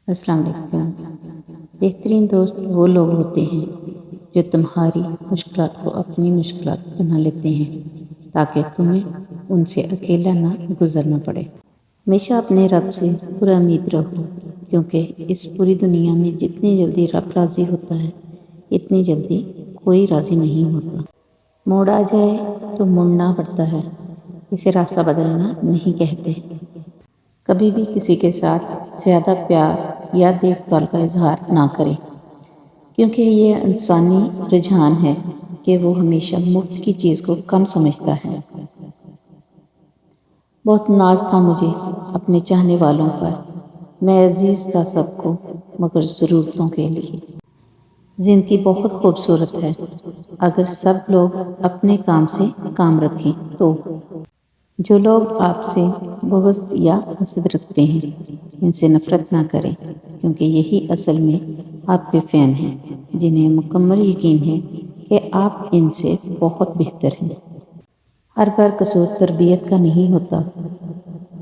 السلام علیکم۔ بہترین دوست وہ لوگ ہوتے ہیں جو تمہاری مشکلات کو اپنی مشکلات بنا لیتے ہیں تاکہ تمہیں ان سے اکیلا نہ گزرنا پڑے۔ ہمیشہ اپنے رب سے پورا امید رہو، کیونکہ اس پوری دنیا میں جتنی جلدی رب راضی ہوتا ہے اتنی جلدی کوئی راضی نہیں ہوتا۔ موڑ آ جائے تو مڑنا پڑتا ہے، اسے راستہ بدلنا نہیں کہتے۔ کبھی بھی کسی کے ساتھ زیادہ پیار یا دیکھ بھال کا اظہار نہ کریں، کیونکہ یہ انسانی رجحان ہے کہ وہ ہمیشہ مفت کی چیز کو کم سمجھتا ہے۔ بہت ناز تھا مجھے اپنے چاہنے والوں پر، میں عزیز تھا سب کو مگر ضرورتوں کے لیے۔ زندگی بہت خوبصورت ہے اگر سب لوگ اپنے کام سے کام رکھیں تو۔ جو لوگ آپ سے بغض یا حسد رکھتے ہیں ان سے نفرت نہ کریں، کیونکہ یہی اصل میں آپ کے فین ہیں جنہیں مکمل یقین ہے کہ آپ ان سے بہت بہتر ہیں۔ ہر بار قصور تربیت کا نہیں ہوتا،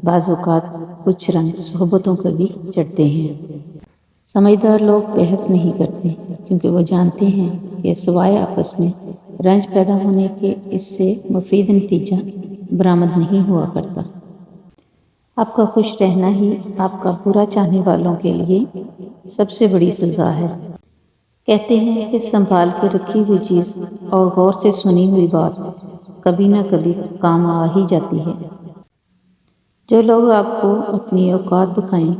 بعض اوقات کچھ رنگ صحبتوں کو بھی چڑھتے ہیں۔ سمجھدار لوگ بحث نہیں کرتے کیونکہ وہ جانتے ہیں کہ سوائے آپس میں رنج پیدا ہونے کے اس سے مفید نتیجہ برآمد نہیں ہوا کرتا۔ آپ کا خوش رہنا ہی آپ کا برا چاہنے والوں کے لیے سب سے بڑی سزا ہے۔ کہتے ہیں کہ سنبھال کے رکھی ہوئی چیز اور غور سے سنی ہوئی بات کبھی نہ کبھی کام آ ہی جاتی ہے۔ جو لوگ آپ کو اپنی اوقات دکھائیں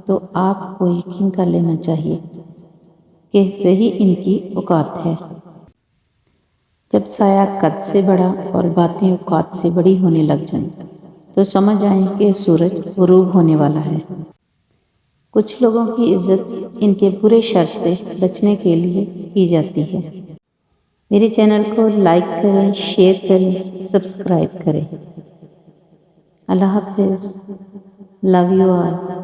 تو آپ کو یقین کر لینا چاہیے کہ وہی ان کی اوقات ہے۔ جب سایہ قد سے بڑا اور باتیں اوقات سے بڑی ہونے لگ جائیں تو سمجھ آئیں کہ سورج غروب ہونے والا ہے۔ کچھ لوگوں کی عزت ان کے برے شر سے بچنے کے لیے کی جاتی ہے۔ میرے چینل کو لائک کریں، شیئر کریں، سبسکرائب کریں۔ اللہ حافظ۔ Love you all.